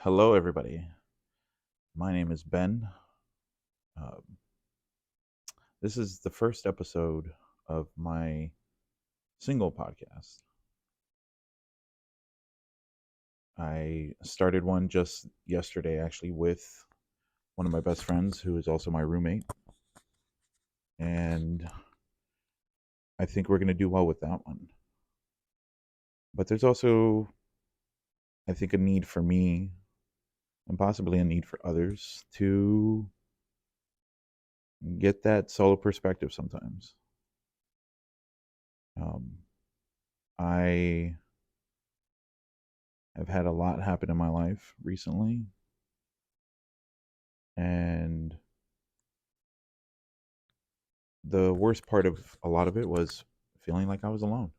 Hello, everybody. My name is Ben. Um, this is the first episode of my single podcast. I started one just yesterday, actually, with one of my best friends who is also my roommate. And I think we're going to do well with that one. But there's also, I think, a need for me and possibly a need for others to get that solo perspective sometimes. Um, I have had a lot happen in my life recently, and the worst part of a lot of it was feeling like I was alone.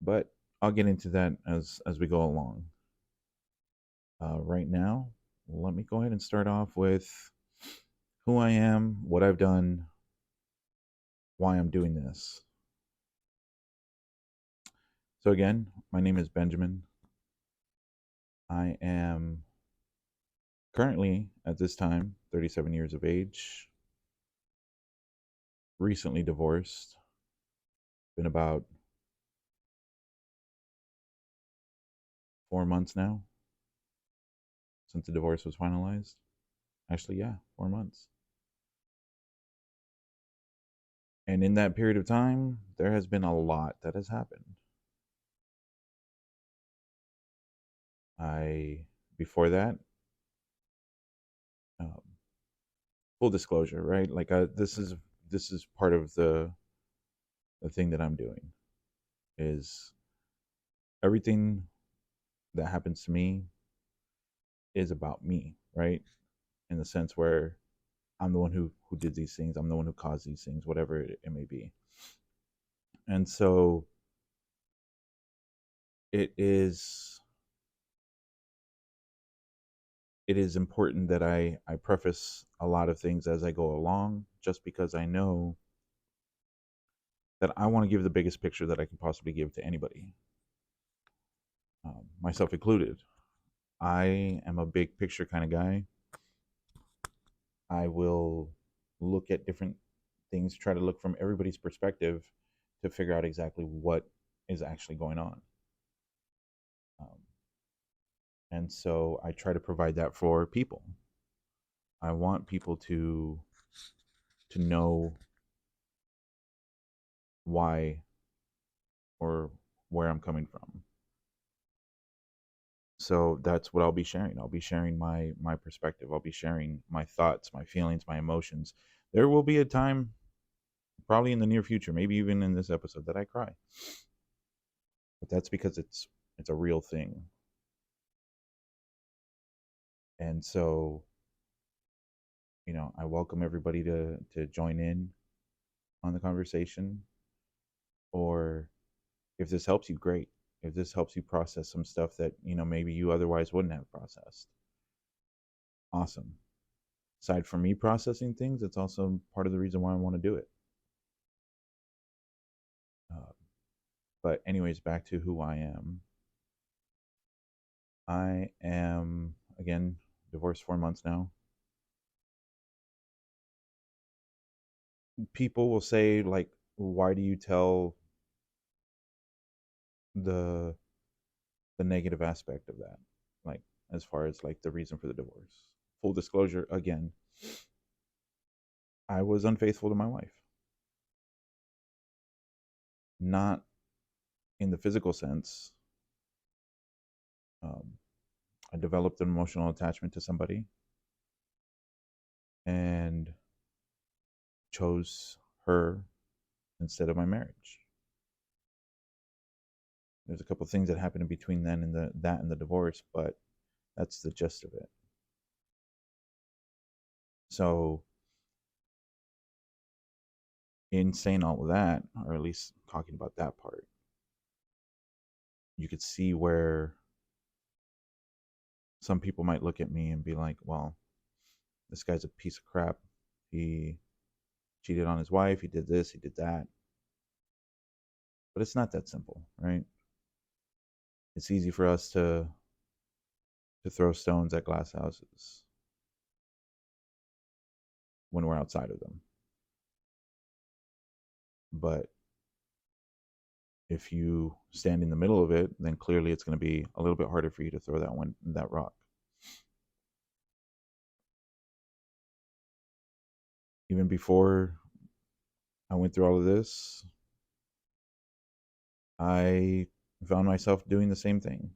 But I'll get into that as we go along. Right now, let me go ahead and start off with who I am, what I've done, why I'm doing this. So again, my name is Benjamin. I am currently at this time 37 years of age, recently divorced. Been about 4 months now since the divorce was finalized. Actually, yeah, 4 months. And in that period of time, there has been a lot that has happened. I, before that, um, full disclosure, right? Like, this is part of the thing that I'm doing is everything that happens to me is about me, right? In the sense where I'm the one who did these things, I'm the one who caused these things, whatever it may be. And so it is it is important that I preface a lot of things as I go along, just because I know that I want to give the biggest picture that I can possibly give to anybody, myself included. I am a big picture kind of guy. I will look at different things, try to look from everybody's perspective to figure out exactly what is actually going on. Um, and so I try to provide that for people. I want people to know why or where I'm coming from. So that's what I'll be sharing. I'll be sharing my perspective. I'll be sharing my thoughts, my feelings, my emotions. There will be a time, probably in the near future, maybe even in this episode, that I cry. But that's because it's a real thing. And so, I welcome everybody to join in on the conversation. Or if this helps you, great. If this helps you process some stuff that, maybe you otherwise wouldn't have processed, awesome. Aside from me processing things, it's also part of the reason why I want to do it. Uh, but anyways, back to who I am. I am, again, divorced 4 months now. People will say, like, why do you tell the the negative aspect of that? Like, as far as like the reason for the divorce. Full disclosure, again, I was unfaithful to my wife. Not in the physical sense. Um, I developed an emotional attachment to somebody and chose her instead of my marriage. There's a couple of things that happened in between then and the divorce, but that's the gist of it. So, in saying all of that, or at least talking about that part, you could see where some people might look at me and be like, well, this guy's a piece of crap. He cheated on his wife, he did this, he did that. But it's not that simple, right? It's easy for us to throw stones at glass houses when we're outside of them. But if you stand in the middle of it, then clearly it's going to be a little bit harder for you to throw that rock. Even before I went through all of this, I found myself doing the same thing.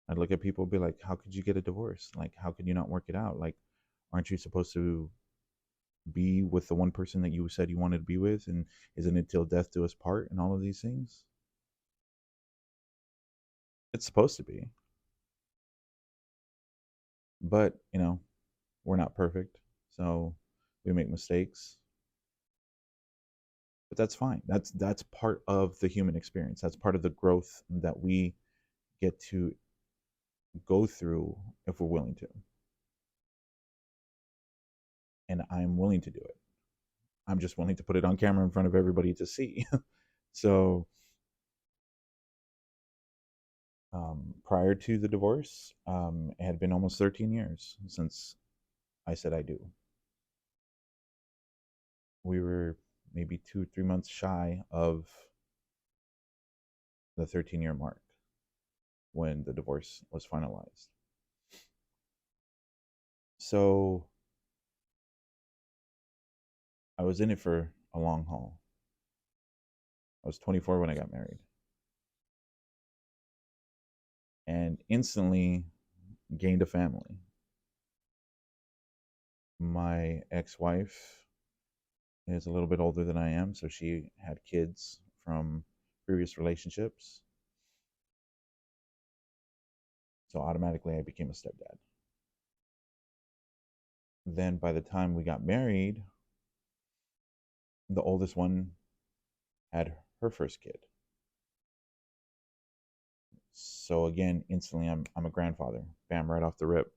I'd look at people and be like, how could you get a divorce? Like, how could you not work it out? Like, aren't you supposed to be with the one person that you said you wanted to be with? And isn't it till death do us part and all of these things? It's supposed to be. But, we're not perfect. So we make mistakes. But that's fine. That's part of the human experience. That's part of the growth that we get to go through if we're willing to. And I'm willing to do it. I'm just willing to put it on camera in front of everybody to see. So prior to the divorce, it had been almost 13 years since I said I do. We were maybe 2 or 3 months shy of the 13-year mark when the divorce was finalized. So I was in it for a long haul. I was 24 when I got married. And instantly gained a family. My ex wife is a little bit older than I am, so she had kids from previous relationships. So automatically I became a stepdad. Then by the time we got married, the oldest one had her first kid. So again, instantly I'm a grandfather. Bam, right off the rip.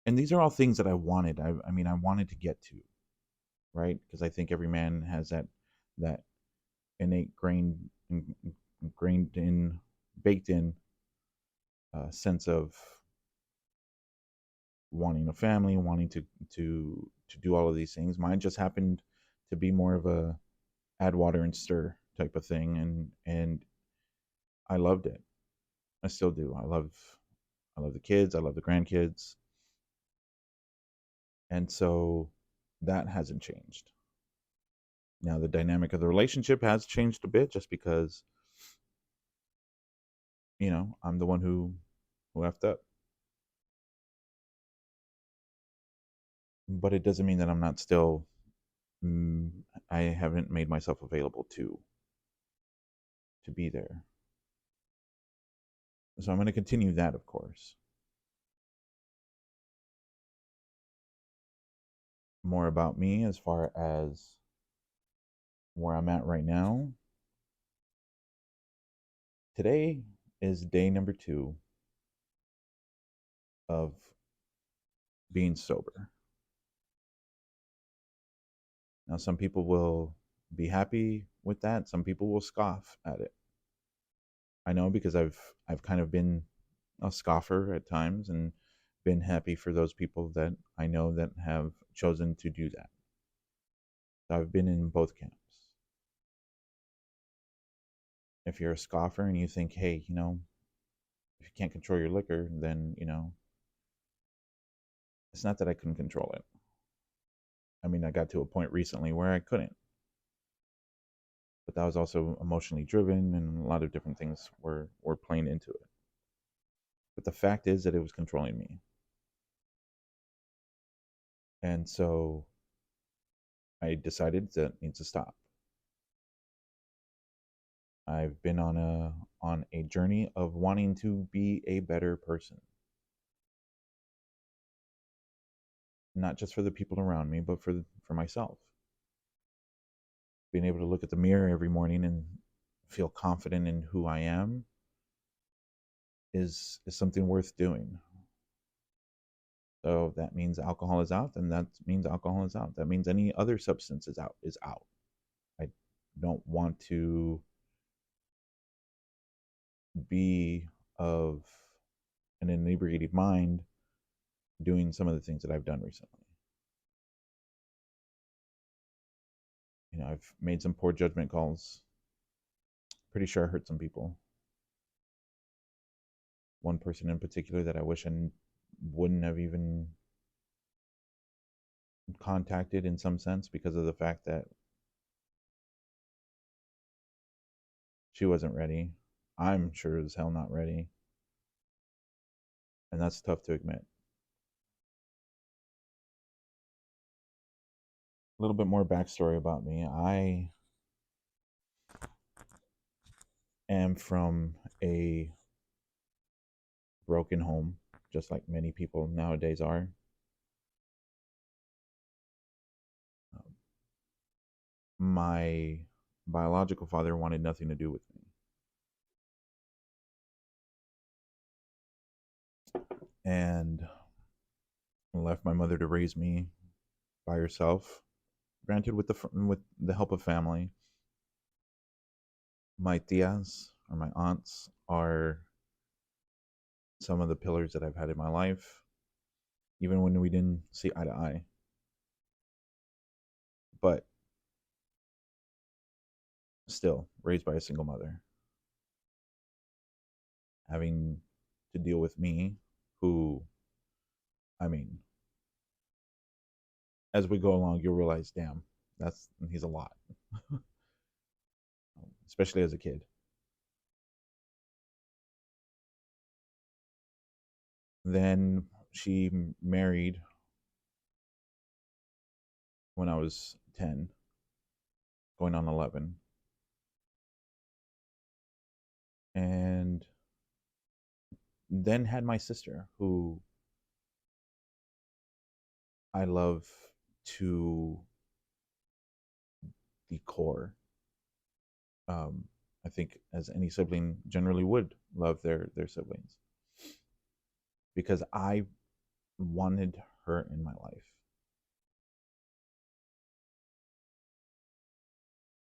And these are all things that I wanted. I mean, I wanted to get to, right? Because I think every man has that innate grained in, baked in sense of wanting a family, wanting to do all of these things. Mine just happened to be more of a add water and stir type of thing, and I loved it. I still do. I love the kids. I love the grandkids, and so that hasn't changed. Now the dynamic of the relationship has changed a bit, just because I'm the one who effed up. But it doesn't mean that I'm not still. Mm, I haven't made myself available to be there. So I'm going to continue that, of course. More about me as far as where I'm at right now. Today is day number 2 of being sober. Now, some people will be happy with that. Some people will scoff at it. I know, because I've kind of been a scoffer at times, and been happy for those people that I know that have chosen to do that. So I've been in both camps. If you're a scoffer and you think, hey, if you can't control your liquor, then, it's not that I couldn't control it. I mean, I got to a point recently where I couldn't, but that was also emotionally driven, and a lot of different things were playing into it. But the fact is that it was controlling me. And so I decided that it needs to stop. I've been on a journey of wanting to be a better person. Not just for the people around me, but for myself. Being able to look at the mirror every morning and feel confident in who I am is something worth doing. So that means alcohol is out, and that means alcohol is out. That means any other substance is out. I don't want to be of an inebriated mind doing some of the things that I've done recently. I've made some poor judgment calls. Pretty sure I hurt some people. One person in particular that I wish I wouldn't have even contacted in some sense, because of the fact that she wasn't ready. I'm sure as hell not ready. And that's tough to admit. A little bit more backstory about me. I am from a broken home, just like many people nowadays are. My biological father wanted nothing to do with me. And left my mother to raise me by herself, granted with the help of family. My tias, or my aunts, are some of the pillars that I've had in my life, even when we didn't see eye to eye. But still, raised by a single mother, having to deal with me, who, I mean, as we go along, you'll realize, damn, he's a lot, especially as a kid. Then she married when I was 10, going on 11. And then had my sister, who I love to the core. I think as any sibling generally would love their siblings, because I wanted her in my life.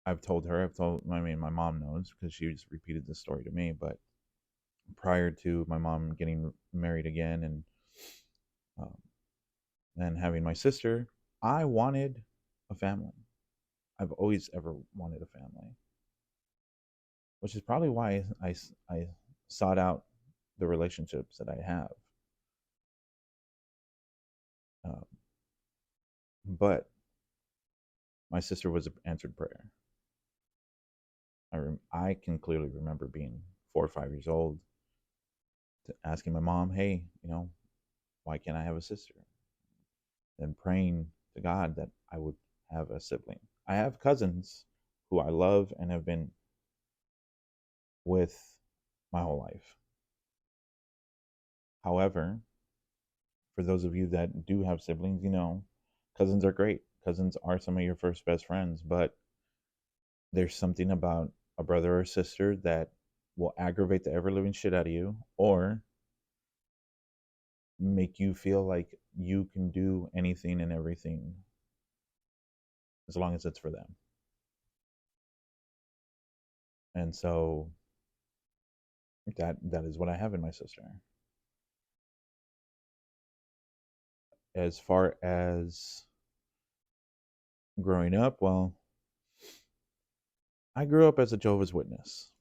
I mean, my mom knows because she's repeated this story to me, but prior to my mom getting married again um, and having my sister, I wanted a family. I've always ever wanted a family, which is probably why I sought out the relationships that I have. Um, but my sister was an answered prayer. I can clearly remember being 4 or 5 years old, asking my mom, "Hey, why can't I have a sister?" And praying to God that I would have a sibling. I have cousins who I love and have been with my whole life. However, for those of you that do have siblings, cousins are great. Cousins are some of your first best friends, but there's something about a brother or sister that will aggravate the ever living shit out of you, or make you feel like you can do anything and everything as long as it's for them. And so that is what I have in my sister. As far as growing up, well, I grew up as a Jehovah's Witness.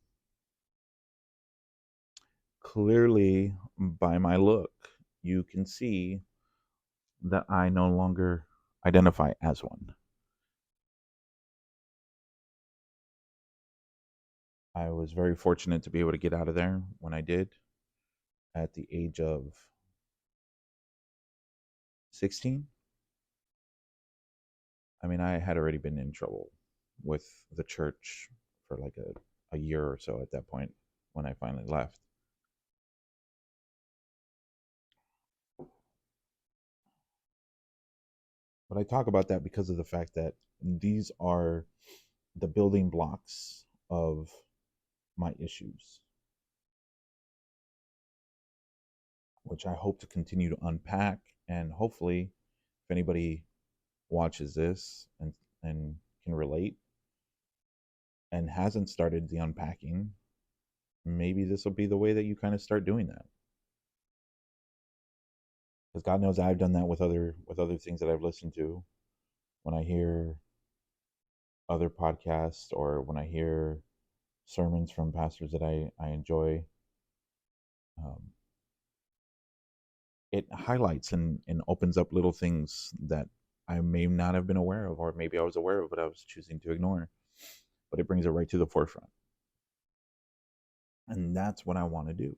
Clearly, by my look, you can see that I no longer identify as one. I was very fortunate to be able to get out of there when I did at the age of 16. I mean, I had already been in trouble with the church for like a year or so at that point when I finally left. But I talk about that because of the fact that these are the building blocks of my issues, which I hope to continue to unpack. And hopefully, if anybody watches this and can relate and hasn't started the unpacking, maybe this will be the way that you kind of start doing that. Because God knows I've done that with other things that I've listened to. When I hear other podcasts or when I hear sermons from pastors that I enjoy, um, it highlights and opens up little things that I may not have been aware of, or maybe I was aware of, but I was choosing to ignore. But it brings it right to the forefront. And that's what I want to do.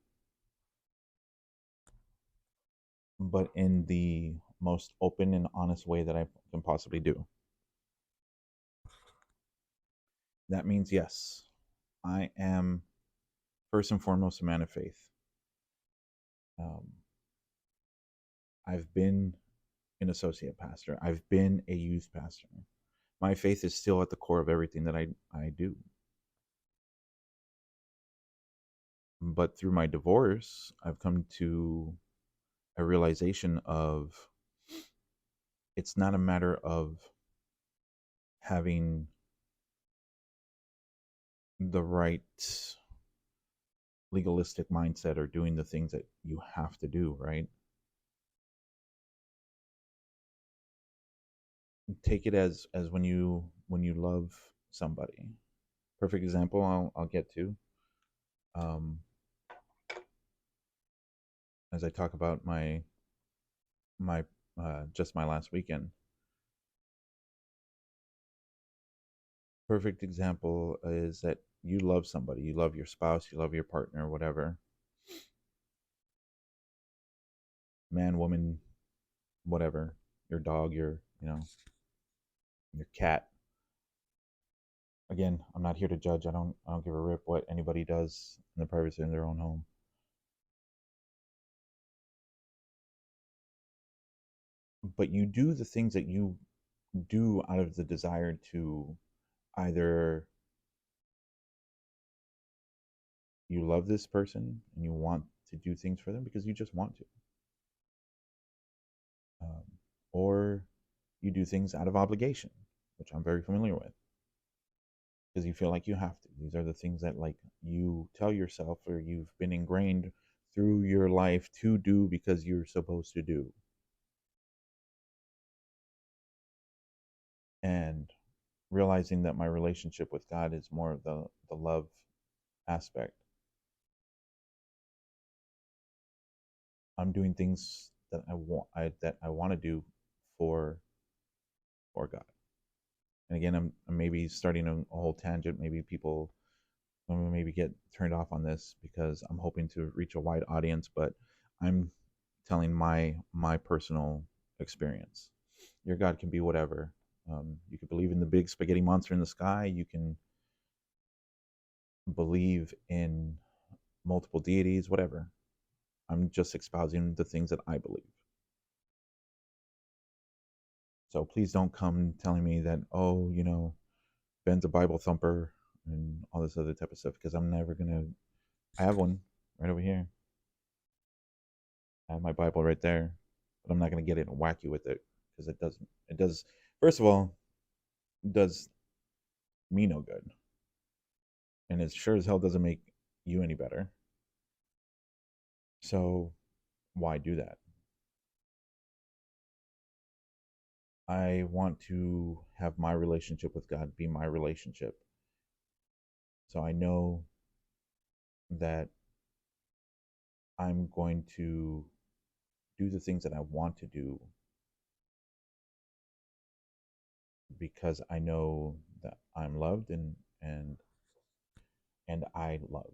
But in the most open and honest way that I can possibly do. That means, yes, I am first and foremost a man of faith. Um, I've been an associate pastor, I've been a youth pastor. My faith is still at the core of everything that I do. But through my divorce, I've come to a realization of it's not a matter of having the right legalistic mindset or doing the things that you have to do, right? Take it as when you love somebody. Perfect example I'll get to. Um, as I talk about my just my last weekend. Perfect example is that you love somebody, you love your spouse, you love your partner, whatever, man, woman, whatever, your dog, your cat. Again, I'm not here to judge. I don't give a rip what anybody does in the privacy of their own home. But you do the things that you do out of the desire to either you love this person and you want to do things for them because you just want to, um, or you do things out of obligation, which I'm very familiar with, because you feel like you have to. These are the things that like you tell yourself or you've been ingrained through your life to do because you're supposed to do. And realizing that my relationship with God is more of the love aspect. I'm doing things that I want to do for for God. And again, I'm maybe starting a whole tangent. Maybe people maybe get turned off on this because I'm hoping to reach a wide audience, but I'm telling my personal experience. Your God can be whatever. You can believe in the big spaghetti monster in the sky. You can believe in multiple deities, whatever. I'm just espousing the things that I believe. So please don't come telling me that, oh, Ben's a Bible thumper and all this other type of stuff, because I'm never gonna. I have one right over here. I have my Bible right there, but I'm not gonna get it and whack you with it because it doesn't. It does. First of all, it does me no good, and it sure as hell doesn't make you any better. So why do that? I want to have my relationship with God be my relationship. So I know that I'm going to do the things that I want to do because I know that I'm loved and I love.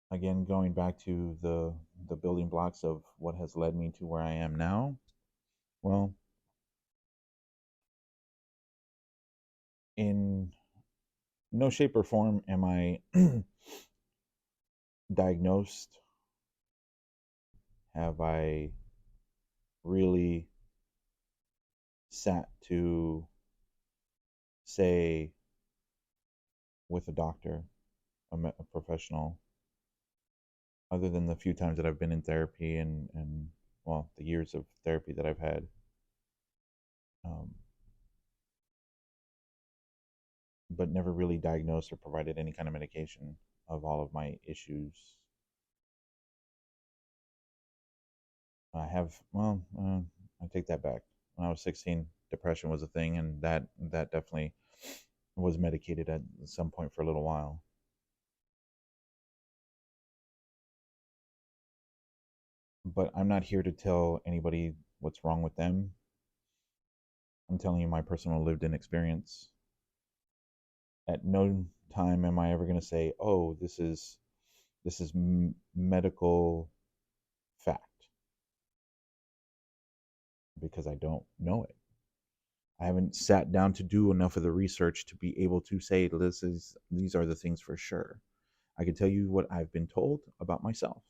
Again, going back to the building blocks of what has led me to where I am now. Well, in no shape or form am I diagnosed. Have I really sat to say with a doctor, a professional, other than the few times that I've been in therapy and well, the years of therapy that I've had. Um, but never really diagnosed or provided any kind of medication of all of my issues. I take that back. When I was 16, depression was a thing, and that definitely was medicated at some point for a little while. But I'm not here to tell anybody what's wrong with them. I'm telling you my personal lived in experience. At no time am I ever going to say, "Oh, this is medical fact," because I don't know it. I haven't sat down to do enough of the research to be able to say these are the things for sure. I can tell you what I've been told about myself.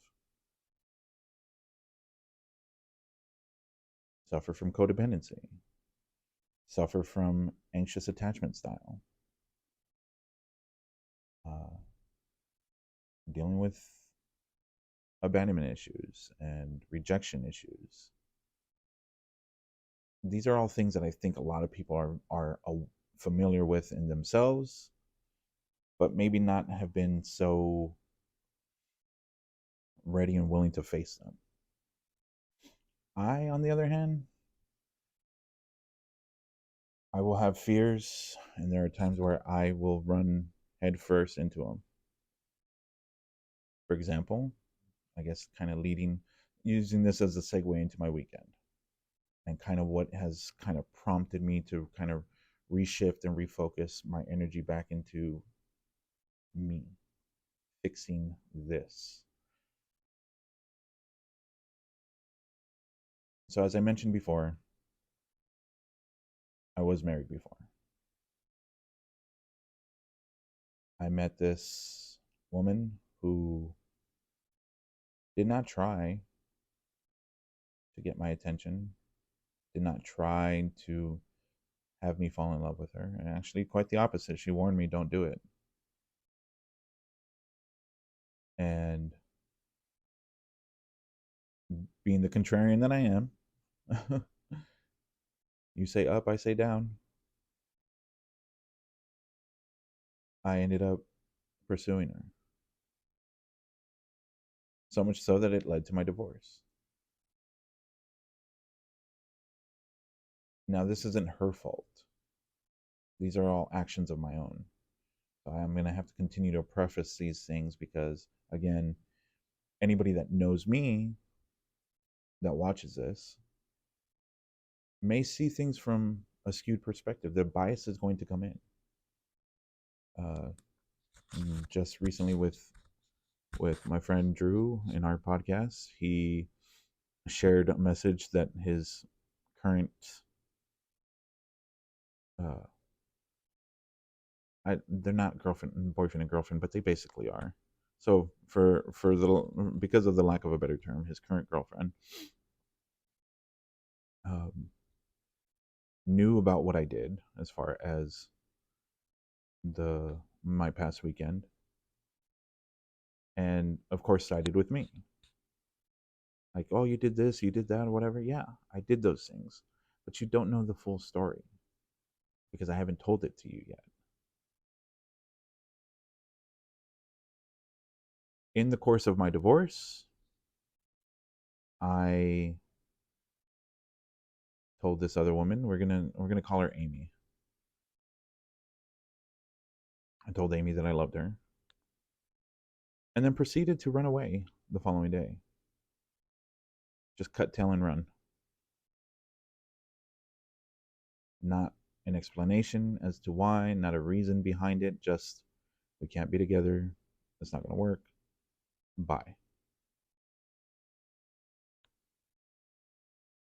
Suffer from codependency. Suffer from anxious attachment style. Uh, Dealing with abandonment issues and rejection issues. These are all things that I think a lot of people are familiar with in themselves, but maybe not have been so ready and willing to face them. I, on the other hand, I will have fears, and there are times where I will run headfirst into them. For example, I guess kind of using this as a segue into my weekend and kind of what has kind of prompted me to kind of reshift and refocus my energy back into me, fixing this. So, as I mentioned before, I was married before. I met this woman who did not try to get my attention, did not try to have me fall in love with her. And actually, quite the opposite. She warned me, don't do it. And being the contrarian that I am, you say up, I say down. I ended up pursuing her. So much so that it led to my divorce. Now, this isn't her fault. These are all actions of my own. So I'm going to have to continue to preface these things because, again, anybody that knows me that watches this may see things from a skewed perspective. Their bias is going to come in. Uh, just recently with my friend Drew in our podcast, he shared a message that his current uh, they're not boyfriend and girlfriend, but they basically are. So for the because of the lack of a better term, his current girlfriend um, knew about what I did as far as the my past weekend, and of course sided with me. Like, oh, you did this, you did that, or whatever. Yeah, I did those things, but you don't know the full story because I haven't told it to you yet. In the course of my divorce, I told this other woman we're gonna call her Amy. I told Amy that I loved her, and then proceeded to run away the following day. Just cut tail and run. Not an explanation as to why, not a reason behind it. Just we can't be together. It's not gonna work. Bye.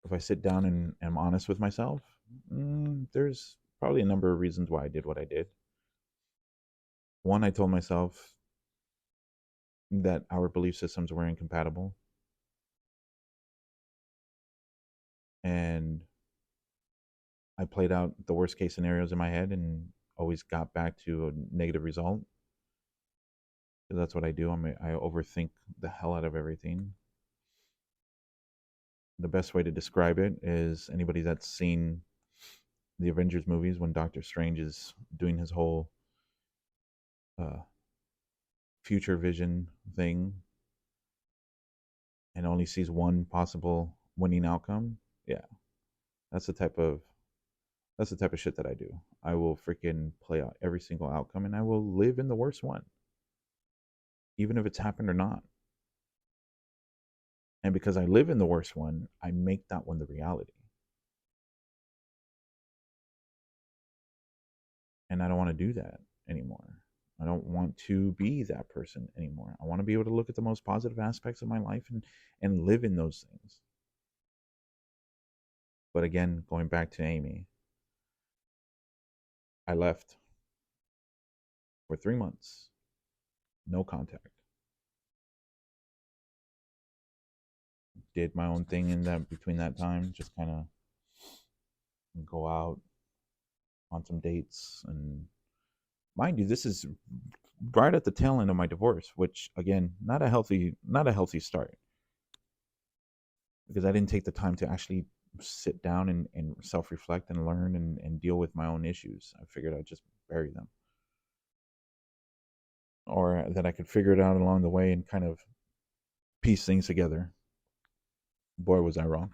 If I sit down and am honest with myself, there's probably a number of reasons why I did what I did. One, I told myself that our belief systems were incompatible. And I played out the worst case scenarios in my head and always got back to a negative result. That's what I do. I overthink the hell out of everything. The best way to describe it is anybody that's seen the Avengers movies when Doctor Strange is doing his whole uh, future vision thing and only sees one possible winning outcome, yeah, that's the type of that's the type of shit that I do. I will freaking play out every single outcome and I will live in the worst one, even if it's happened or not. And because I live in the worst one, I make that one the reality. And I don't want to do that anymore. I don't want to be that person anymore. I want to be able to look at the most positive aspects of my life and live in those things. But again, going back to Amy, I left for 3 months, no contact. Did my own thing in that between that time, just kind of go out on some dates. And mind you, this is right at the tail end of my divorce, which again, not a healthy start, because I didn't take the time to actually sit down and self-reflect and learn and deal with my own issues. I figured I'd just bury them, or that I could figure it out along the way and kind of piece things together. Boy, was I wrong.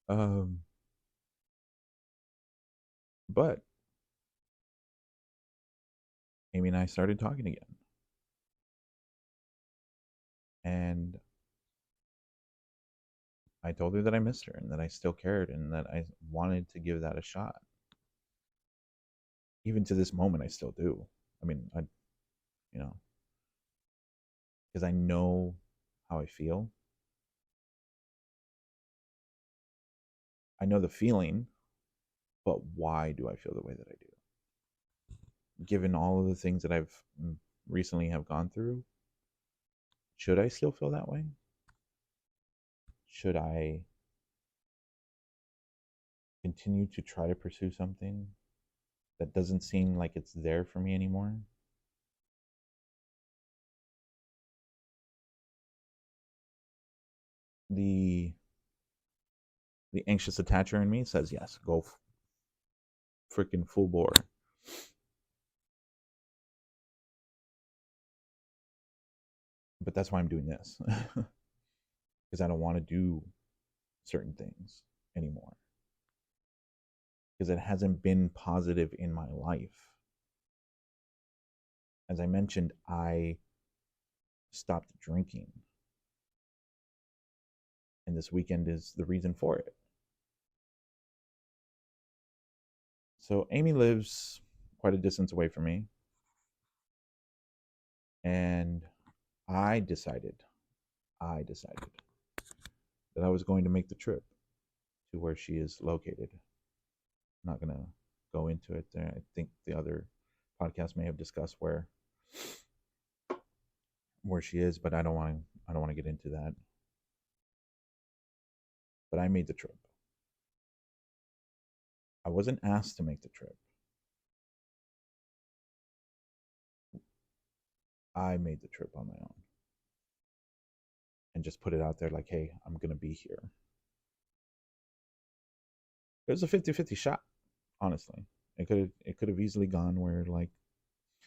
um, but Amy and I started talking again, and I told her that I missed her and that I still cared and that I wanted to give that a shot. Even to this moment, I still do. I mean, you know, because I know how I feel. I know the feeling, but why do I feel the way that I do? Given all of the things that I've recently have gone through, should I still feel that way? Should I continue to try to pursue something that doesn't seem like it's there for me anymore? The the anxious attacher in me says yes, go freaking full bore. But that's why I'm doing this. Because I don't want to do certain things anymore. Because it hasn't been positive in my life. As I mentioned, I stopped drinking, and this weekend is the reason for it. So Amy lives quite a distance away from me, and I decided, I decided that I was going to make the trip to where she is located. I'm not gonna go into it. I think the other podcast may have discussed where she is, but I don't want to get into that. But I made the trip. I wasn't asked to make the trip. I made the trip on my own and just put it out there like, hey, I'm gonna be here. It was a 50-50 shot, honestly. It could have easily gone where like,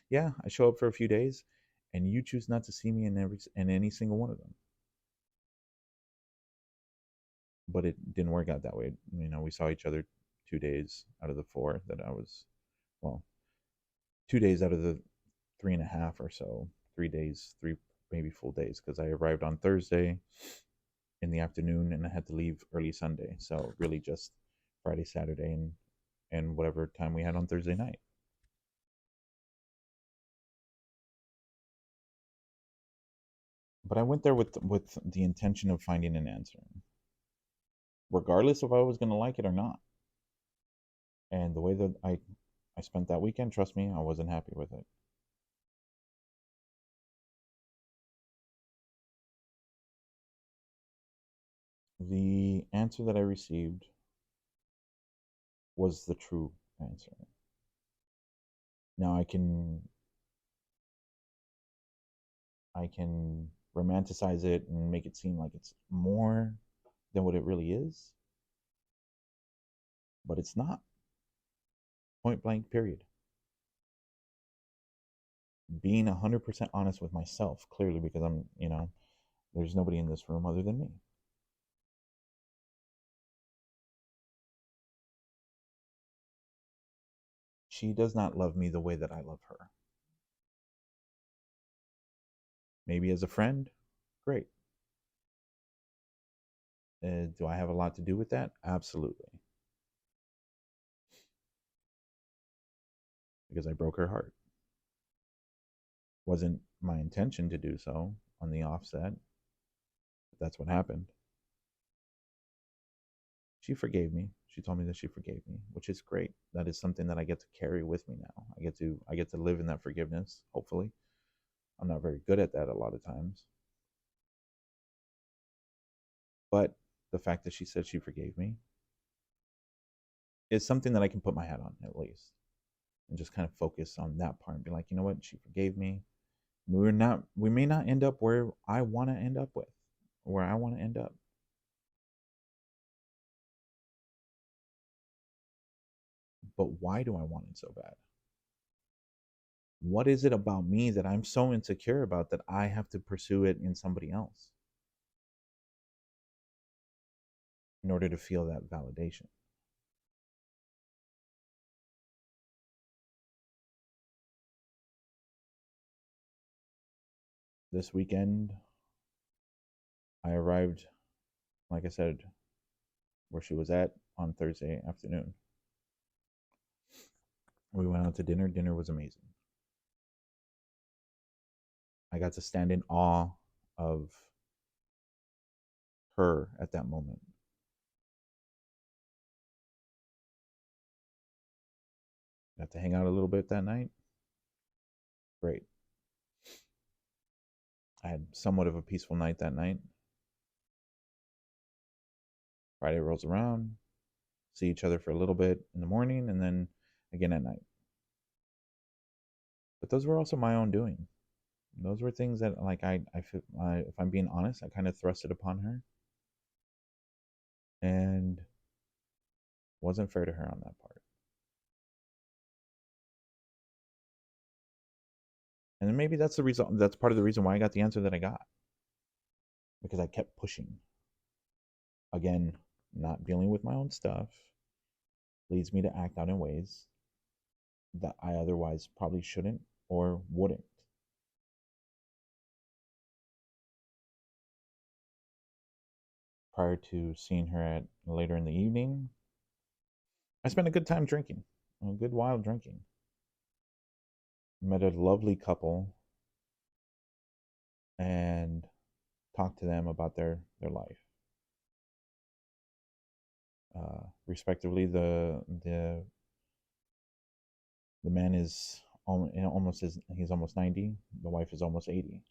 yeah, I show up for a few days and you choose not to see me in any single one of them. But it didn't work out that way. We saw each other 2 days out of the four that I was, well, 2 days out of the three and a half or so, 3 days, three maybe full days, because I arrived on Thursday in the afternoon and I had to leave early Sunday. So really just Friday, Saturday, and whatever time we had on Thursday night. But I went there with the intention of finding an answer, regardless if I was going to like it or not. And the way that I spent that weekend, trust me, I wasn't happy with it. The answer that I received was the true answer. Now I can romanticize it and make it seem like it's more than what it really is, but it's not. Point blank period. being 100% honest with myself, clearly, because there's nobody in this room other than me. She does not love me the way that I love her. Maybe as a friend, great. Do I have a lot to do with that? Absolutely. Because I broke her heart. Wasn't my intention to do so on the offset, but that's what happened. She forgave me. She told me that she forgave me, which is great. That is something that I get to carry with me now. I get to live in that forgiveness, hopefully. I'm not very good at that a lot of times. But the fact that she said she forgave me is something that I can put my hat on, at least, and just kind of focus on that part and be like, you know what, she forgave me. We may not end up where I want to end up with, where I want to end up. But why do I want it so bad? What is it about me that I'm so insecure about that I have to pursue it in somebody else in order to feel that validation? This weekend, I arrived, like I said, where she was at on Thursday afternoon. We went out to dinner. Dinner was amazing. I got to stand in awe of her at that moment. Got to hang out a little bit that night. Great. I had somewhat of a peaceful night that night. Friday rolls around, see each other for a little bit in the morning, and then again at night. But those were also my own doing. Those were things that, like, if I'm being honest, I kind of thrust it upon her, and wasn't fair to her on that part. And then maybe that's the reason. That's part of the reason why I got the answer that I got, because I kept pushing. Again, not dealing with my own stuff leads me to act out in ways that I otherwise probably shouldn't or wouldn't. Prior to seeing her at later in the evening, I spent a good time drinking, a good while drinking. Met a lovely couple and talked to them about their life. Respectively, the man is he's almost 90. The wife is almost 80.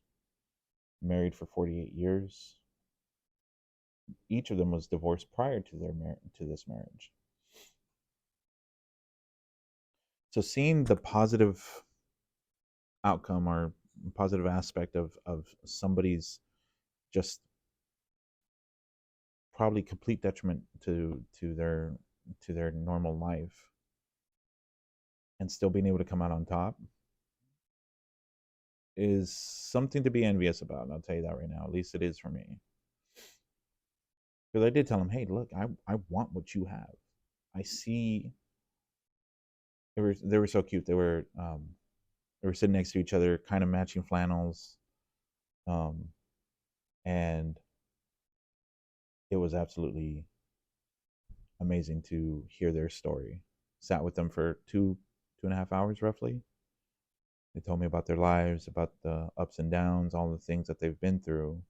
Married for 48 years. Each of them was divorced prior to this marriage. So seeing the positive outcome or positive aspect of somebody's just probably complete detriment to their normal life and still being able to come out on top is something to be envious about. And I'll tell you that right now. At least it is for me. Because I did tell him, hey, look, I want what you have. I see. They were so cute. They were sitting next to each other, kind of matching flannels, and it was absolutely amazing to hear their story. Sat with them for 2.5 hours roughly. They told me about their lives, about the ups and downs, all the things that they've been through.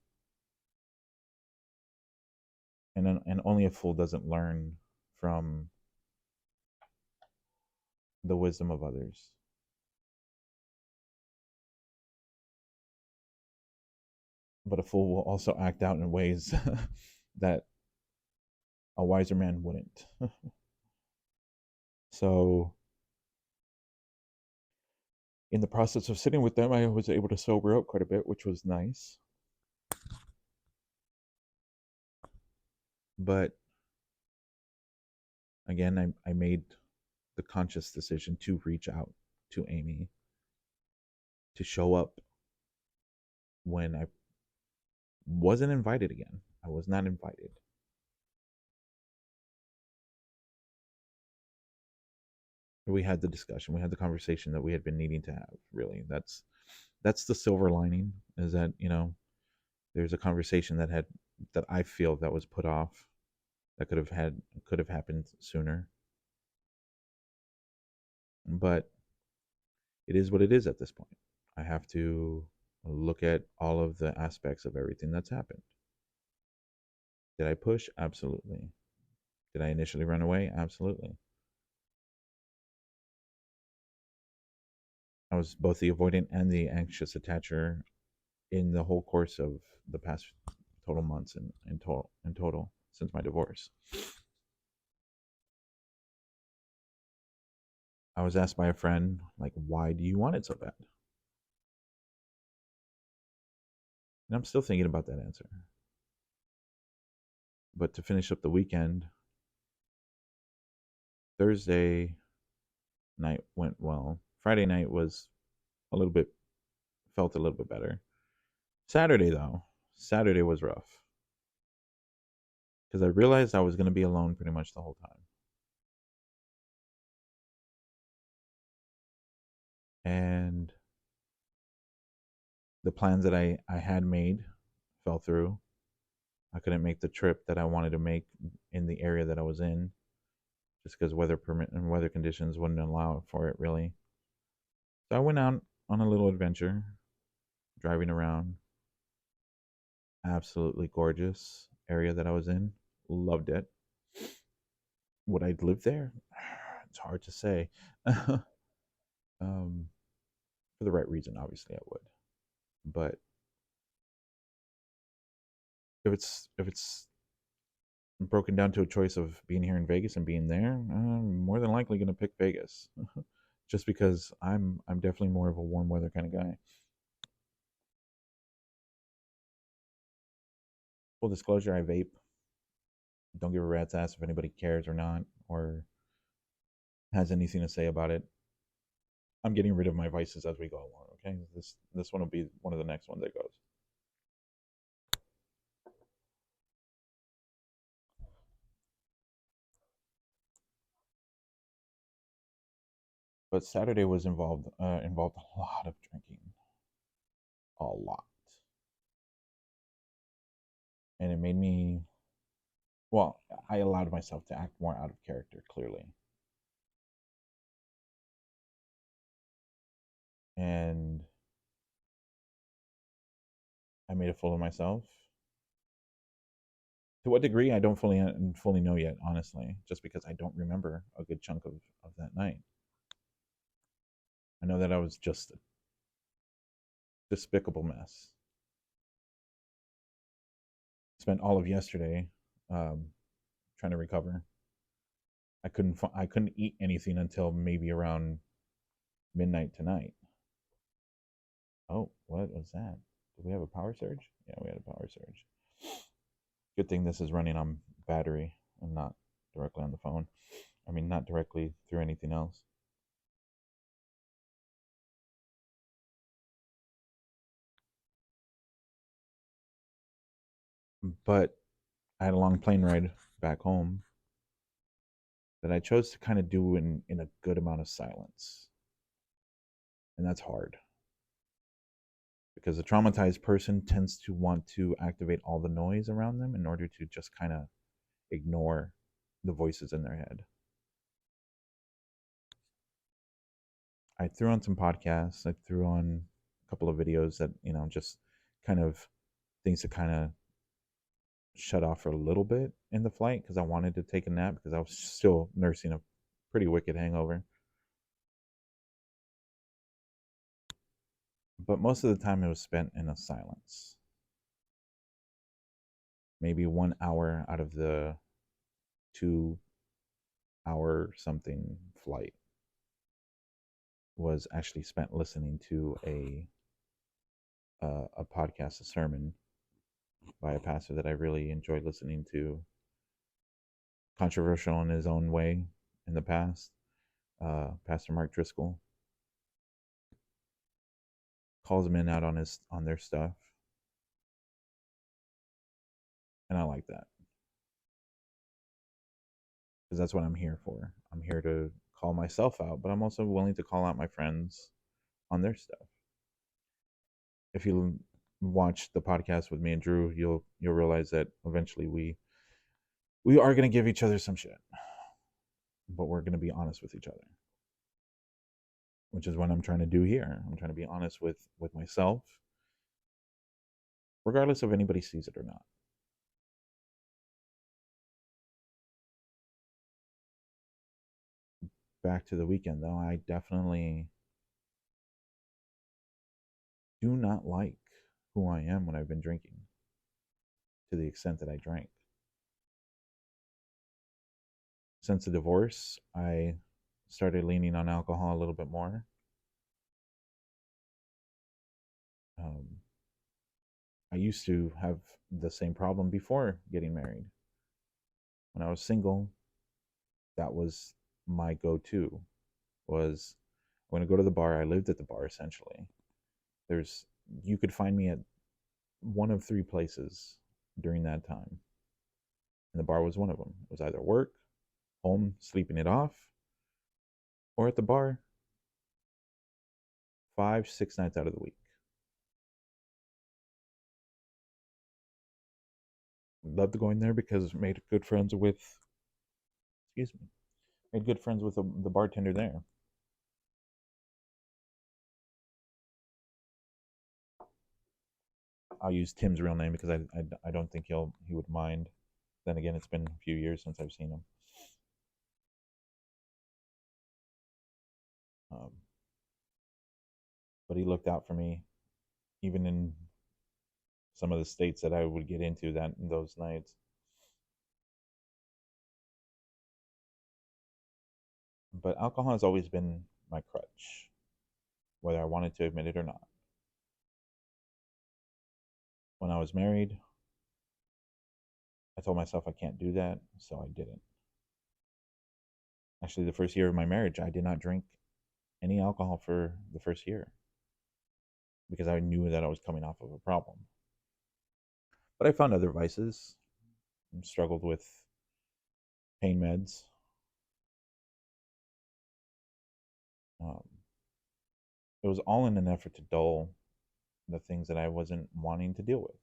And only a fool doesn't learn from the wisdom of others. But a fool will also act out in ways that a wiser man wouldn't. So, in the process of sitting with them, I was able to sober up quite a bit, which was nice. But again, I made the conscious decision to reach out to Amy to show up when I wasn't invited again. I was not invited. We had the discussion, we had the conversation that we had been needing to have. Really, that's the silver lining, is that, there's a conversation that I feel that was put off, that could have happened sooner. But it is what it is at this point. I have to look at all of the aspects of everything that's happened. Did I push? Absolutely. Did I initially run away? Absolutely. I was both the avoidant and the anxious attacher in the whole course of the past total months, in total since my divorce. I was asked by a friend, like, why do you want it so bad? And I'm still thinking about that answer. But to finish up the weekend, Thursday night went well. Friday night was a little bit, felt a little bit better. Saturday, though, Saturday was rough because I realized I was going to be alone pretty much the whole time. And the plans that I had made fell through. I couldn't make the trip that I wanted to make in the area that I was in, just because weather permit and weather conditions wouldn't allow for it, really. So I went out on a little adventure, driving around. Absolutely gorgeous area that I was in. Loved it. Would I live there? It's hard to say. um, for the right reason, obviously I would. But if it's broken down to a choice of being here in Vegas and being there, I'm more than likely going to pick Vegas, just because I'm definitely more of a warm weather kind of guy. Full disclosure, I vape. Don't give a rat's ass if anybody cares or not, or has anything to say about it. I'm getting rid of my vices as we go along. Okay, this one will be one of the next ones that goes. But Saturday was involved a lot of drinking, a lot, and it made me, well, I allowed myself to act more out of character, clearly, and I made a fool of myself. To what degree, I don't fully know yet, honestly, just because I don't remember a good chunk of that night. I know that I was just a despicable mess. Spent all of yesterday um, trying to recover. I couldn't eat anything until maybe around midnight tonight. Oh, what was that? Did we have a power surge? Yeah, we had a power surge. Good thing this is running on battery and not directly on the phone. I mean, not directly through anything else. But I had a long plane ride back home that I chose to kind of do in a good amount of silence. And that's hard because a traumatized person tends to want to activate all the noise around them in order to just kind of ignore the voices in their head. I threw on some podcasts. I threw on a couple of videos that, just kind of things to kind of shut off for a little bit in the flight because I wanted to take a nap because I was still nursing a pretty wicked hangover. But most of the time it was spent in a silence. Maybe 1 hour out of the 2 hour something flight was actually spent listening to a podcast, a sermon by a pastor that I really enjoyed listening to. Controversial in his own way in the past, Pastor Mark Driscoll. calls men out on their stuff, and I like that because that's what I'm here for. I'm here to call myself out, but I'm also willing to call out my friends on their stuff. If you watch the podcast with me and Drew, you'll realize that eventually we are going to give each other some shit, but we're going to be honest with each other, which is what I'm trying to do here. I'm trying to be honest with myself, regardless of anybody sees it or not. Back to the weekend, though, I definitely do not like who I am when I've been drinking to the extent that I drank. Since the divorce, I started leaning on alcohol a little bit more. Um, I used to have the same problem before getting married. When I was single, that was my go-to. Was I'm going to go to the bar. I lived at the bar essentially. There's You could find me at one of three places during that time, and the bar was one of them. It was either work, home, sleeping it off, or at the bar 5, 6 nights out of the week. Loved going there because made good friends with, excuse me, made good friends with the bartender there. I'll use Tim's real name because I don't think he would mind. Then again, it's been a few years since I've seen him. Um, but he looked out for me, even in some of the states that I would get into that those nights. But alcohol has always been my crutch, whether I wanted to admit it or not. When I was married, I told myself I can't do that, so I didn't. Actually, the first year of my marriage, I did not drink any alcohol for the first year because I knew that I was coming off of a problem. But I found other vices, struggled with pain meds. Um, it was all in an effort to dull the things that I wasn't wanting to deal with.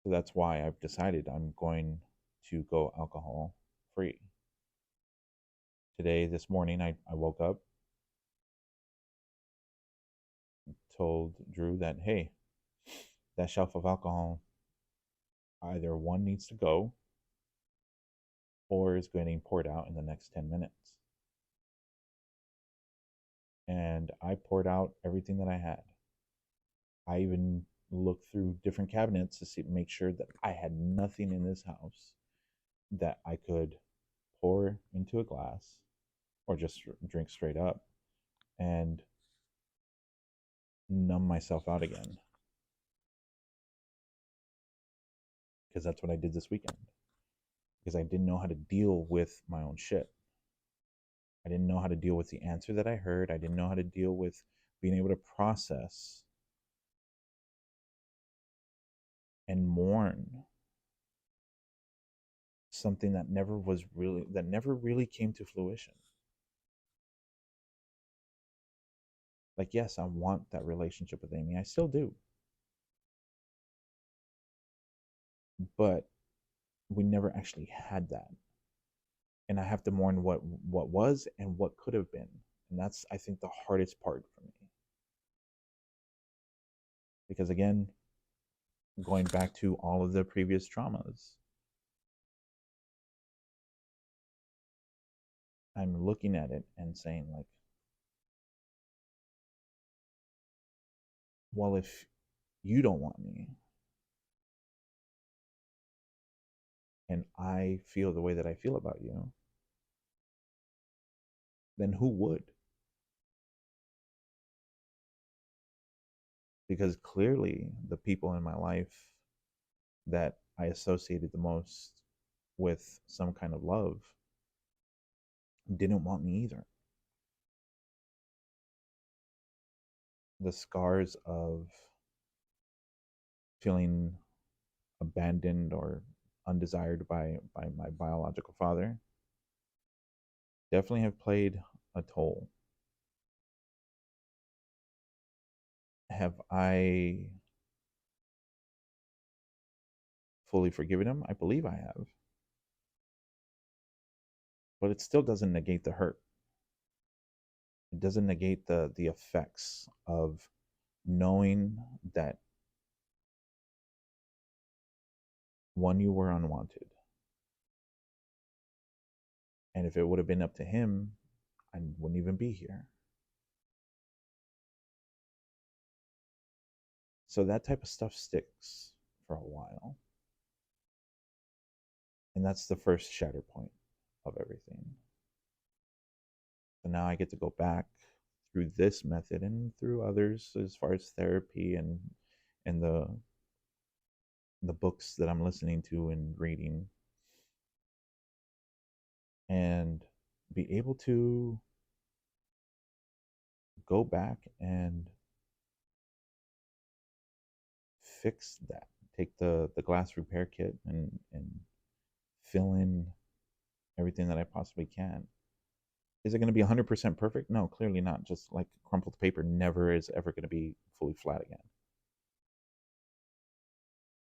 So that's why I've decided I'm going to go alcohol free. Today, this morning, I woke up, told Drew that, hey, that shelf of alcohol, either one needs to go or is getting poured out in the next 10 minutes. And I poured out everything that I had. I even looked through different cabinets to see, make sure that I had nothing in this house that I could pour into a glass or just drink straight up and numb myself out again. Because that's what I did this weekend. Because I didn't know how to deal with my own shit. I didn't know how to deal with the answer that I heard. I didn't know how to deal with being able to process and mourn something that never really came to fruition. Like, yes, I want that relationship with Amy. I still do. But we never actually had that. And I have to mourn what was and what could have been. And that's, I think, the hardest part for me. Because again, going back to all of the previous traumas, I'm looking at it and saying, like, well, if you don't want me and I feel the way that I feel about you, then who would? Because clearly the people in my life that I associated the most with some kind of love didn't want me either. the scars of feeling abandoned or undesired by my biological father definitely have played a toll. Have I fully forgiven him? I believe I have. But it still doesn't negate the hurt. It doesn't negate the effects of knowing that one, you were unwanted. And if it would have been up to him, I wouldn't even be here. So that type of stuff sticks for a while. And that's the first shatter point of everything. So now I get to go back through this method and through others as far as therapy and the books that I'm listening to and reading, and be able to go back and fix that. Take the glass repair kit and fill in everything that I possibly can. Is it going to be 100% perfect? No, clearly not. Just like crumpled paper never is ever going to be fully flat again.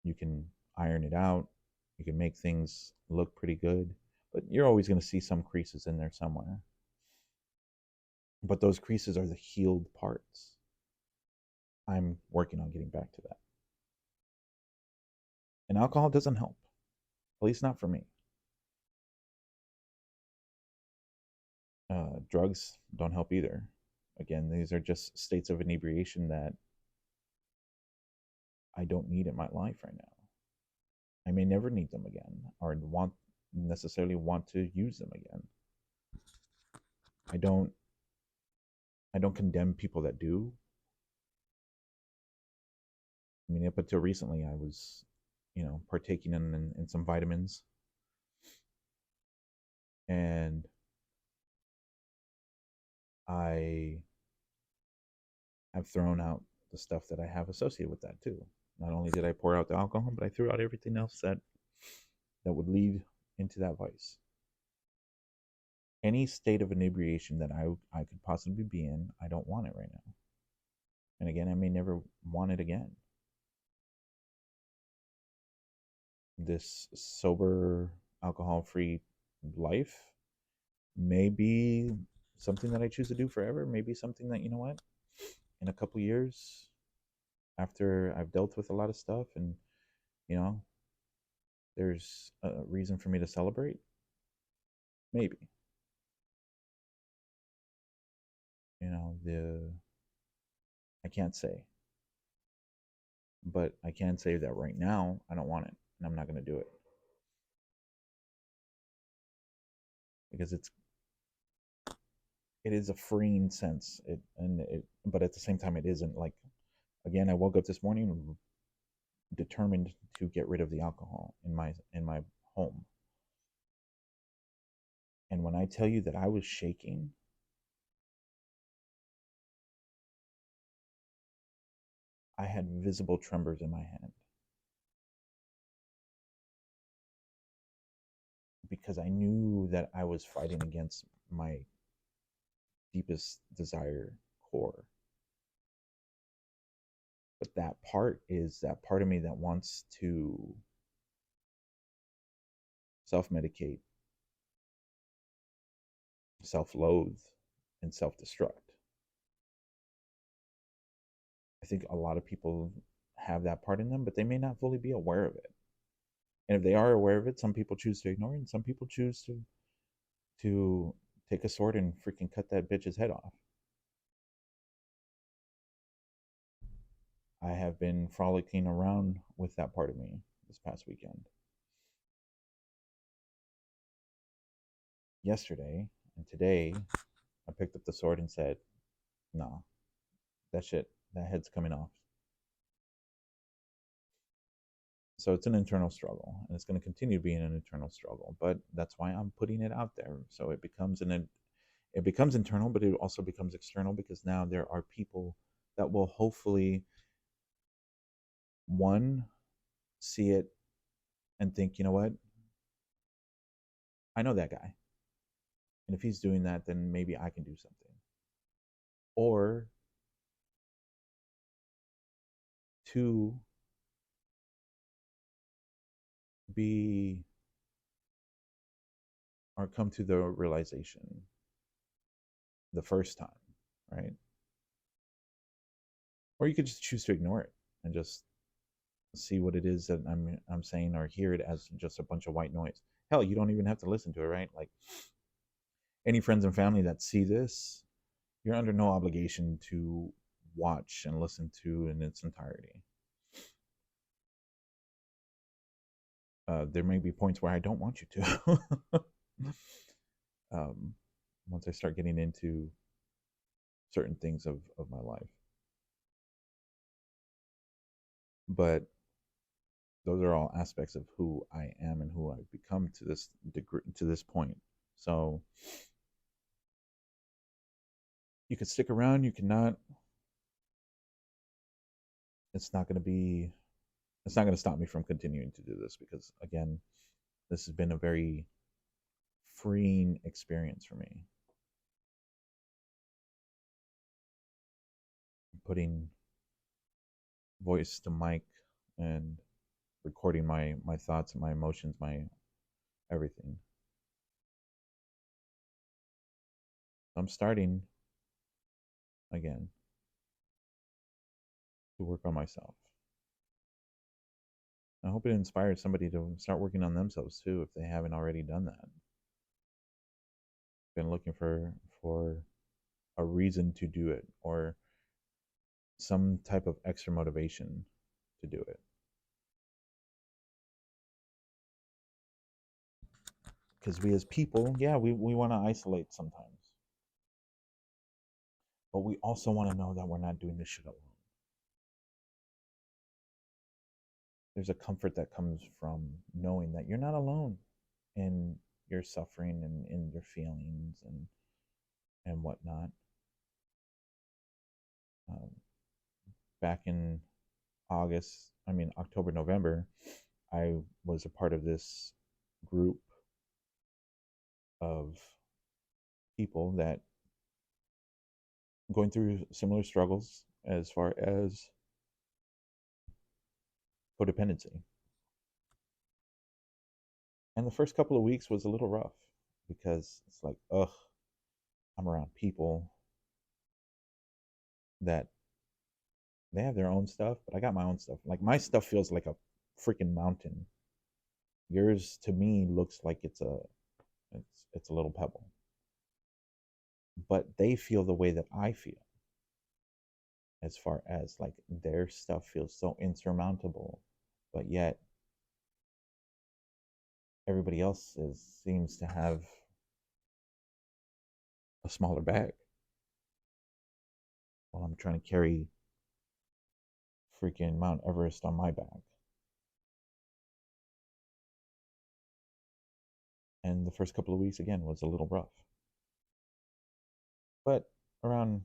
You can iron it out, you can make things look pretty good, but you're always going to see some creases in there somewhere. But those creases are the healed parts. I'm working on getting back to that. And alcohol doesn't help, at least not for me. Drugs don't help either. Again, these are just states of inebriation that I don't need in my life right now. I may never need them again or necessarily want to use them again. I don't I don't condemn people that do. I mean, up until recently, I was, partaking in some vitamins, and I have thrown out the stuff that I have associated with that too. Not only did I pour out the alcohol, but I threw out everything else that would lead into that vice. Any state of inebriation that I could possibly be in, I don't want it right now. And again, I may never want it again. This sober, alcohol free life may be something that I choose to do forever. Maybe something that, you know what, in a couple years, after I've dealt with a lot of stuff and, you know, there's a reason for me to celebrate. Maybe. The I can't say. But I can say that right now I don't want it and I'm not going to do it. Because it is a freeing sense. But at the same time it isn't. Like, again, I woke up this morning determined to get rid of the alcohol in my home. And when I tell you that I was shaking, I had visible tremors in my hand because I knew that I was fighting against my deepest desire core. But that part is that part of me that wants to self medicate, self loathe, and self destruct. I think a lot of people have that part in them, but they may not fully be aware of it. And if they are aware of it, some people choose to ignore it, and some people choose to take a sword and freaking cut that bitch's head off. I have been frolicking around with that part of me this past weekend. Yesterday and today, I picked up the sword and said, "Nah, that head's coming off." So it's an internal struggle, and it's going to continue being an internal struggle. But that's why I'm putting it out there, so it becomes internal, but it also becomes external because now there are people that will hopefully, one, see it and think, you know what, I know that guy. And if he's doing that, then maybe I can do something. Or two, be or come to the realization the first time, right? Or you could just choose to ignore it and just see what it is that I'm saying, or hear it as just a bunch of white noise. Hell, you don't even have to listen to it, right? Like, any friends and family that see this, you're under no obligation to watch and listen to in its entirety. There may be points where I don't want you to. um, Once I start getting into certain things of my life. But those are all aspects of who I am and who I've become to this degree, to this point. So you can stick around, you cannot. It's not going to be. It's not going to stop me from continuing to do this because, again, this has been a very freeing experience for me. Putting voice to mic and recording my thoughts and my emotions, my everything. I'm starting again to work on myself. I hope it inspires somebody to start working on themselves too if they haven't already done that. Been looking for a reason to do it or some type of extra motivation to do it. Because we as people, yeah, we want to isolate sometimes. But we also want to know that we're not doing this shit alone. There's a comfort that comes from knowing that you're not alone in your suffering and in your feelings and whatnot. Um, Back in October, November, I was a part of this group of people that going through similar struggles as far as codependency. And the first couple of weeks was a little rough because it's like, ugh, I'm around people that they have their own stuff, but I got my own stuff. Like, my stuff feels like a freaking mountain. Yours to me looks like it's a little pebble. But they feel the way that I feel as far as like their stuff feels so insurmountable, but yet everybody else seems to have a smaller bag while I'm trying to carry freaking Mount Everest on my back. And the first couple of weeks again was a little rough. But around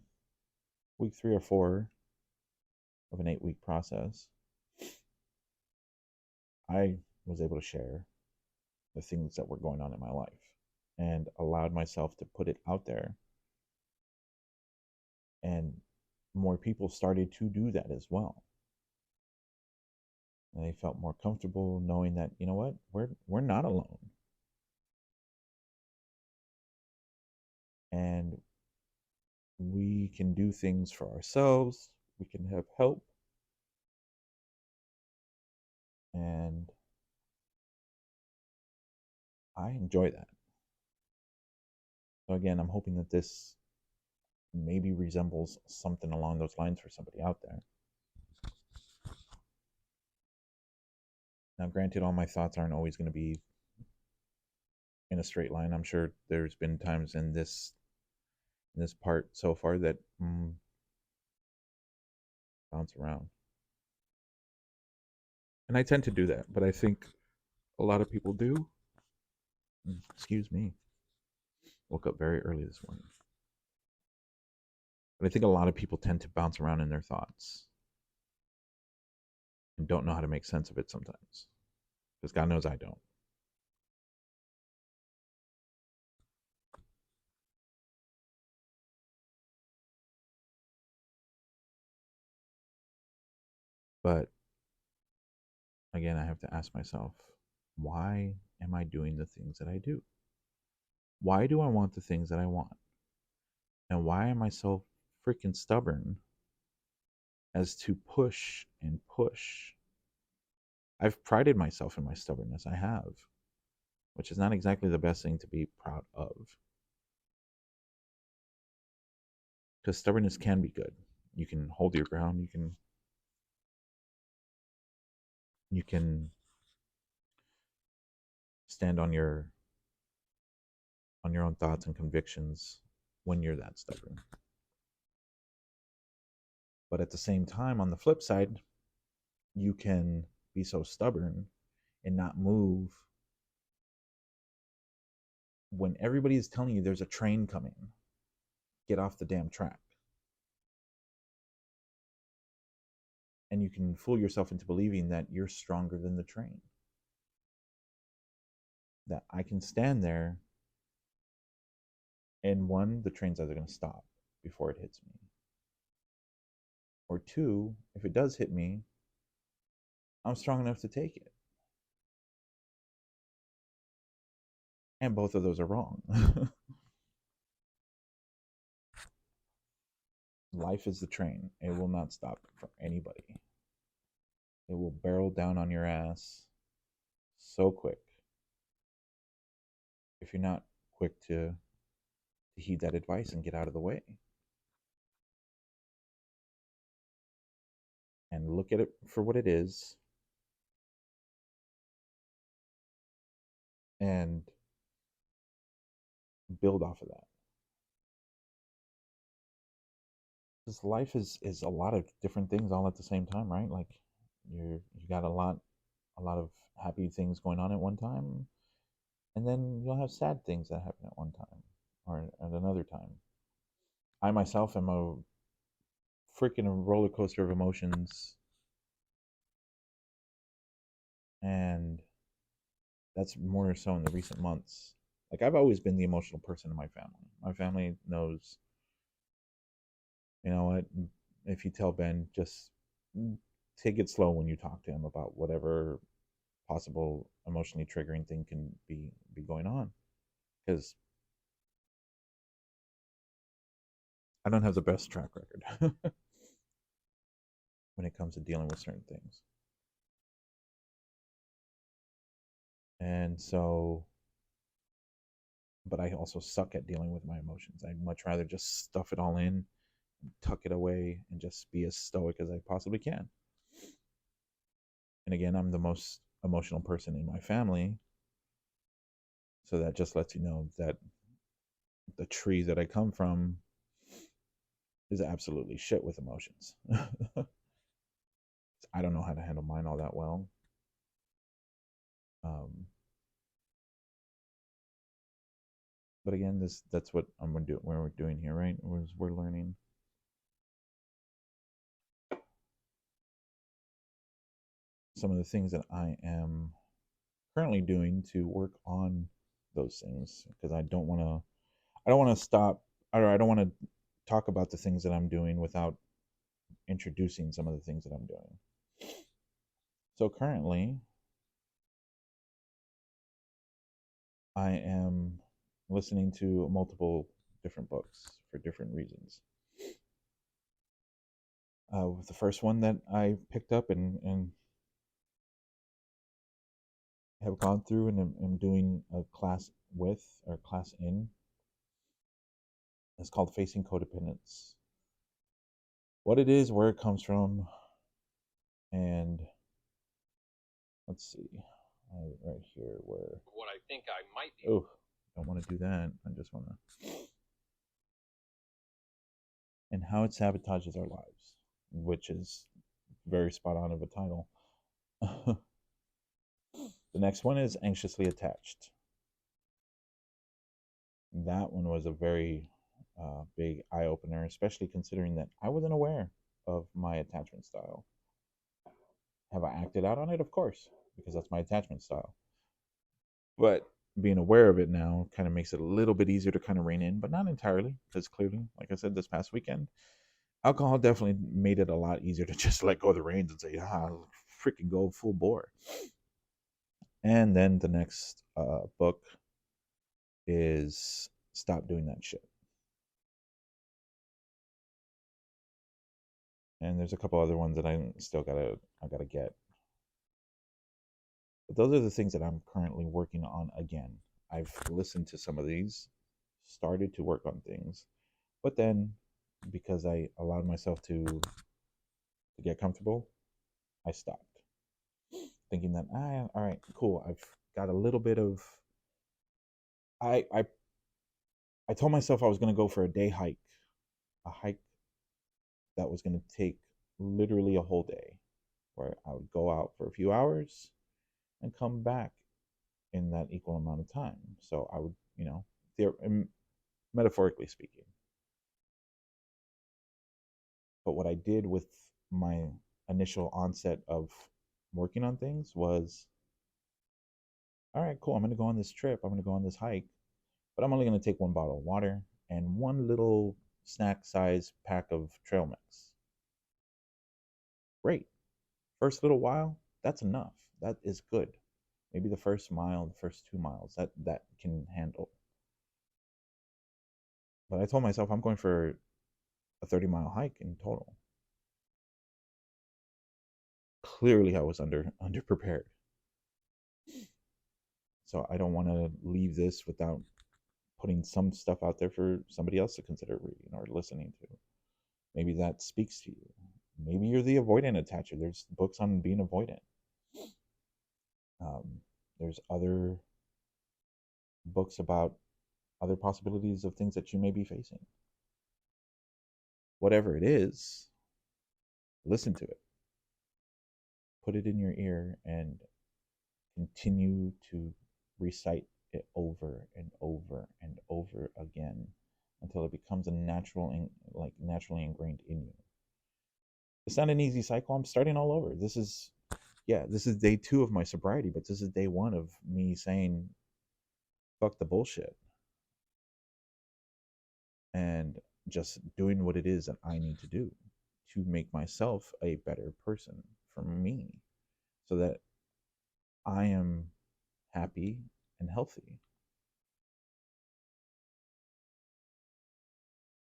week 3 or 4 of an 8-week process, I was able to share the things that were going on in my life and allowed myself to put it out there. And more people started to do that as well. And they felt more comfortable knowing that, you know what, we're not alone. And we can do things for ourselves. We can have help. And I enjoy that. So again, I'm hoping that this maybe resembles something along those lines for somebody out there. Now, granted, all my thoughts aren't always going to be in a straight line. I'm sure there's been times in this part so far that bounce around. And I tend to do that, but I think a lot of people do. Excuse me. Woke up very early this morning. But I think a lot of people tend to bounce around in their thoughts and don't know how to make sense of it sometimes. Because God knows I don't. But again, I have to ask myself, why am I doing the things that I do? Why do I want the things that I want? And why am I so freaking stubborn as to push and push? I've prided myself in my stubbornness. I have, which is not exactly the best thing to be proud of. Because stubbornness can be good. You can hold your ground. You can stand on your own thoughts and convictions when you're that stubborn. But at the same time, on the flip side, you can be so stubborn and not move when everybody is telling you there's a train coming. Get off the damn track. And you can fool yourself into believing that you're stronger than the train. That I can stand there and one, the train's either going to stop before it hits me. Or two, if it does hit me, I'm strong enough to take it. And both of those are wrong. Life is the train. It will not stop for anybody. It will barrel down on your ass so quick if you're not quick to heed that advice and get out of the way. And look at it for what it is and build off of that. Because life is a lot of different things all at the same time, right? Like you got a lot of happy things going on at one time, and then you'll have sad things that happen at one time or at another time. I myself am a freaking roller coaster of emotions, and that's more so in the recent months. Like I've always been the emotional person in my family. My family knows, you know what, if you tell Ben, just take it slow when you talk to him about whatever possible emotionally triggering thing can be going on, because I don't have the best track record when it comes to dealing with certain things. And so, but I also suck at dealing with my emotions. I'd much rather just stuff it all in, tuck it away, and just be as stoic as I possibly can. And again, I'm the most emotional person in my family. So that just lets you know that the tree that I come from is absolutely shit with emotions. I don't know how to handle mine all that well. Um, but again, that's what I'm gonna do. What we're doing here, right? We're learning. Some of the things that I am currently doing to work on those things, because I don't want to stop, or I don't want to talk about the things that I'm doing without introducing some of the things that I'm doing. So currently, I am listening to multiple different books for different reasons. The first one that I picked up and have gone through and am doing a class with or class in is called Facing Codependence. What it is, where it comes from, and let's see, right here where what I think I might be. Oh, don't want to do that. I just want to. And how it sabotages our lives, which is very spot on of a title. The next one is Anxiously Attached. That one was a very big eye opener, especially considering that I wasn't aware of my attachment style. Have I acted out on it? Of course, because that's my attachment style. But being aware of it now kind of makes it a little bit easier to kind of rein in, but not entirely, because clearly, like I said, this past weekend, alcohol definitely made it a lot easier to just let go of the reins and say, ah, freaking go full bore. And then the next book is Stop Doing That Shit. And there's a couple other ones that I gotta get. But those are the things that I'm currently working on again. I've listened to some of these, started to work on things, but then because I allowed myself to get comfortable, I stopped. Thinking that all right, cool. I've got a little bit of I I I told myself I was gonna go for a day hike. A hike that was gonna take literally a whole day, where I would go out for a few hours and come back in that equal amount of time. So I would, metaphorically speaking. But what I did with my initial onset of working on things was, all right, cool. I'm going to go on this trip. I'm going to go on this hike, but I'm only going to take one bottle of water and one little snack size pack of trail mix. Great. First little while, that's enough. That is good. Maybe the first mile, the first 2 miles, that can handle. But I told myself I'm going for a 30-mile hike in total. Clearly, I was underprepared. So I don't want to leave this without putting some stuff out there for somebody else to consider reading or listening to. Maybe that speaks to you. Maybe you're the avoidant attacher. There's books on being avoidant. There's other books about other possibilities of things that you may be facing. Whatever it is, listen to it. Put it in your ear and continue to recite it over and over and over again until it becomes naturally ingrained in you. It's not an easy cycle. I'm starting all over. This is day 2 of my sobriety, but this is day 1 of me saying fuck the bullshit and just doing what it is that I need to do to make myself a better person for me, so that I am happy and healthy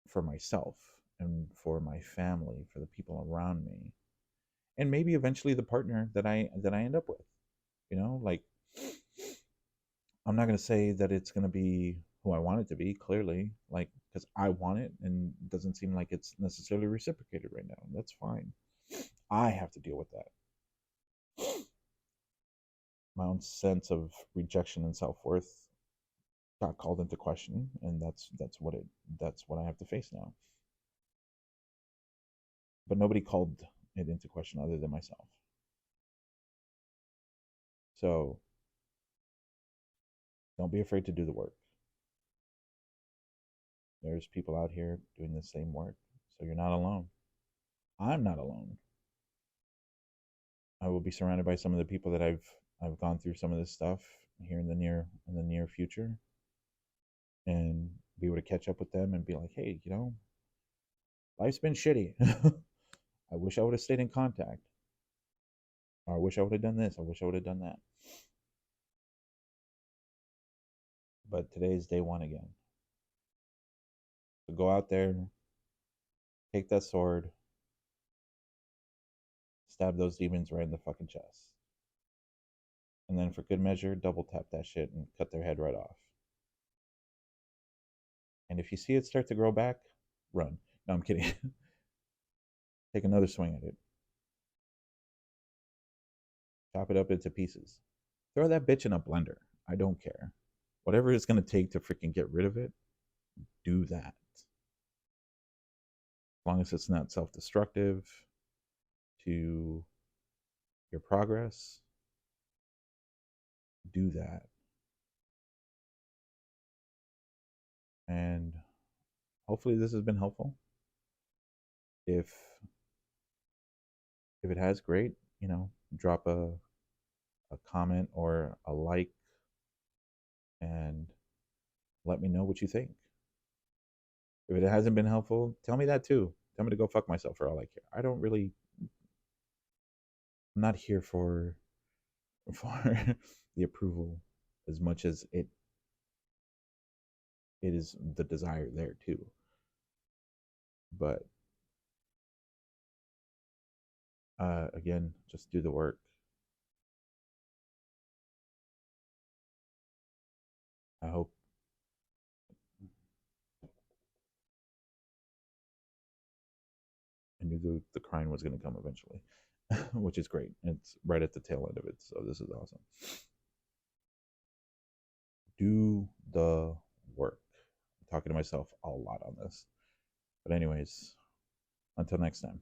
for myself and for my family, for the people around me, and maybe eventually the partner that I end up with. Like, I'm not going to say that it's going to be who I want it to be, clearly, like, because I want it and it doesn't seem like it's necessarily reciprocated right now. That's fine. I have to deal with that. My own sense of rejection and self-worth got called into question, and that's what I have to face now. But nobody called it into question other than myself. So don't be afraid to do the work. There's people out here doing the same work, so you're not alone. I'm not alone. I will be surrounded by some of the people that I've gone through some of this stuff here in the near future, and be able to catch up with them and be like, hey, life's been shitty. I wish I would have stayed in contact. Or I wish I would have done this. I wish I would have done that. But today is day 1 again. So go out there, take that sword, stab those demons right in the fucking chest. And then for good measure, double tap that shit and cut their head right off. And if you see it start to grow back, run. No, I'm kidding. Take another swing at it. Chop it up into pieces. Throw that bitch in a blender. I don't care. Whatever it's going to take to freaking get rid of it, do that. As long as it's not self-destructive to your progress, do that. And hopefully this has been helpful. If it has, great. Drop a comment or a like and let me know what you think. If it hasn't been helpful, tell me that too. Tell me to go fuck myself for all I care. I don't really. I'm not here for the approval as much as it is the desire there too. But again, just do the work. I hope I knew the crying was going to come eventually, which is great. It's right at the tail end of it, so this is awesome. Do the work. I'm talking to myself a lot on this. But anyways, until next time.